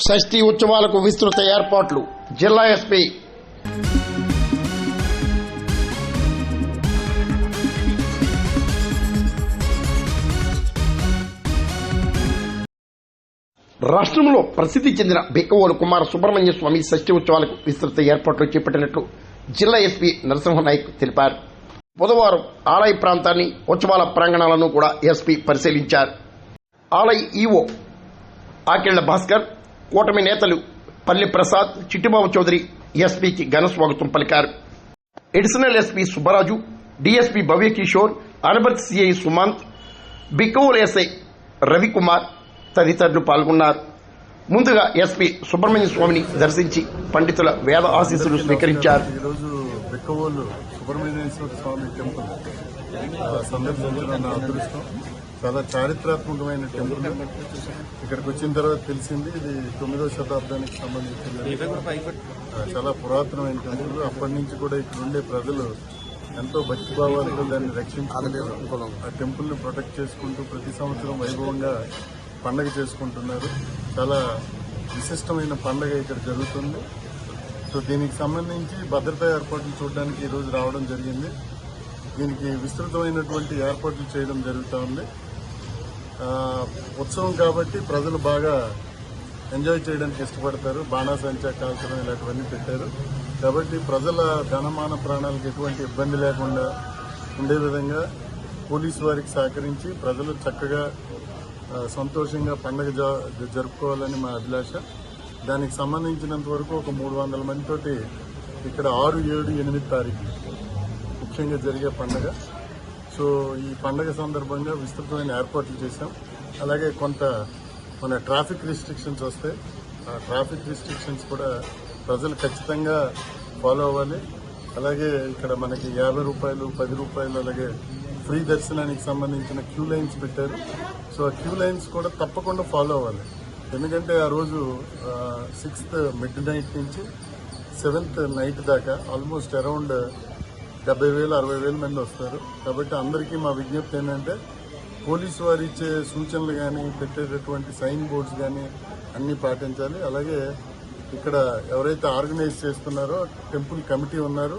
షష్ఠి ఉత్సవాలకు విస్తృత ఏర్పాట్లు. జిల్లా ఎస్పీ రాష్ట్రంలో ప్రసిద్ధి చెందిన బిక్కవోలు కుమార సుబ్రహ్మణ్య స్వామి షష్ఠి ఉత్సవాలకు విస్తృత ఏర్పాట్లు చేపట్టినట్లు జిల్లా ఎస్పీ నరసింహనాయక్ తెలిపారు. బుధవారం ఆలయ ప్రాంతాన్ని, ఉత్సవాల ప్రాంగణాలను కూడా ఎస్పీ పరిశీలించారు. ఆలయ ఈవో ఆకెళ్ల భాస్కర్, కూటమి నేతలు పల్లి ప్రసాద్, చిట్టిబాబు చౌదరి ఎస్పీకి ఘన స్వాగతం పలికారు. Additional SP Subbaraju, DSP Bhavyakishore, Anaparthi CI Sumanth, Bikkavolu SI Ravikumar తదితరులు పాల్గొన్నారు. ముందుగా ఎస్పీ సుబ్రహ్మణ్య స్వామిని దర్శించి పండితుల వేద ఆశీస్సులు స్వీకరించారు. ఈరోజు బిక్కవోలు సుబ్రహ్మణ్యేశ్వర స్వామి టెంపుల్ సందర్శించడం నా అదృష్టం. చాలా చారిత్రాత్మకమైన టెంపుల్. ఇక్కడికి వచ్చిన తర్వాత తెలిసింది ఇది 9వ శతాబ్దానికి సంబంధించింది. చాలా పురాతనమైన టెంపుల్. అప్పటి నుంచి కూడా ఇక్కడ ఉండే ప్రజలు ఎంతో భక్తిభావాలతో దాన్ని రక్షించుకుంటూ ఆ టెంపుల్ ని ప్రొటెక్ట్ చేసుకుంటూ ప్రతి సంవత్సరం వైభవంగా పండగ చేసుకుంటున్నారు. చాలా విశిష్టమైన పండగ ఇక్కడ జరుగుతుంది. సో దీనికి సంబంధించి భద్రతా ఏర్పాట్లు చూడడానికి ఈరోజు రావడం జరిగింది. దీనికి విస్తృతమైనటువంటి ఏర్పాట్లు చేయడం జరుగుతూ ఉంది. ఉత్సవం కాబట్టి ప్రజలు బాగా ఎంజాయ్ చేయడానికి ఇష్టపడతారు. బాణాసంచా కాల్చడం ఇలాంటివన్నీ పెట్టారు కాబట్టి ప్రజల ధనమాన ప్రాణాలకు ఎటువంటి ఇబ్బంది లేకుండా ఉండే విధంగా పోలీసు వారికి సహకరించి ప్రజలు చక్కగా సంతోషంగా పండుగ జరుపుకోవాలని మా అభిలాష. దానికి సంబంధించినంత వరకు ఒక 300 మందితోటి ఇక్కడ 6, 7, 8 తారీఖు ముఖ్యంగా జరిగే పండుగ. సో ఈ పండుగ సందర్భంగా విస్తృతమైన ఏర్పాట్లు చేశాం. అలాగే కొంత మన ట్రాఫిక్ రిస్ట్రిక్షన్స్ వస్తాయి. ఆ ట్రాఫిక్ రిస్ట్రిక్షన్స్ కూడా ప్రజలు ఖచ్చితంగా ఫాలో అవ్వాలి. అలాగే ఇక్కడ మనకి 50 రూపాయలు, 10 రూపాయలు, అలాగే ఫ్రీ దర్శనానికి సంబంధించిన క్యూ లైన్స్ పెట్టారు. సో ఆ క్యూ లైన్స్ కూడా తప్పకుండా ఫాలో అవ్వాలి. ఎందుకంటే ఆ రోజు 6th మిడ్ నైట్ నుంచి 7th నైట్ దాకా ఆల్మోస్ట్ అరౌండ్ 70,000, 60,000 మంది వస్తారు. కాబట్టి అందరికీ మా విజ్ఞప్తి ఏంటంటే పోలీసు వారు ఇచ్చే సూచనలు కానీ, పెట్టేటటువంటి సైన్ బోర్డ్స్ కానీ అన్నీ పాటించాలి. అలాగే ఇక్కడ ఎవరైతే ఆర్గనైజ్ చేస్తున్నారో టెంపుల్ కమిటీ ఉన్నారు,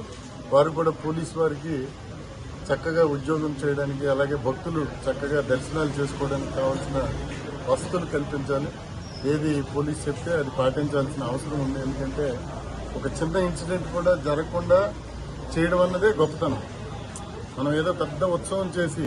వారు కూడా పోలీసు వారికి చక్కగా ఉద్యోగం చేయడానికి, అలాగే భక్తులు చక్కగా దర్శనాలు చేసుకోవడానికి కావాల్సిన వసతులు కల్పించాలి. ఏది పోలీసు చెప్తే అది పాటించాల్సిన అవసరం ఉంది. ఎందుకంటే ఒక చిన్న ఇన్సిడెంట్ కూడా జరగకుండా చేయడం అన్నదే గొప్పతనం. మనం ఏదో పెద్ద ఉత్సవం చేసి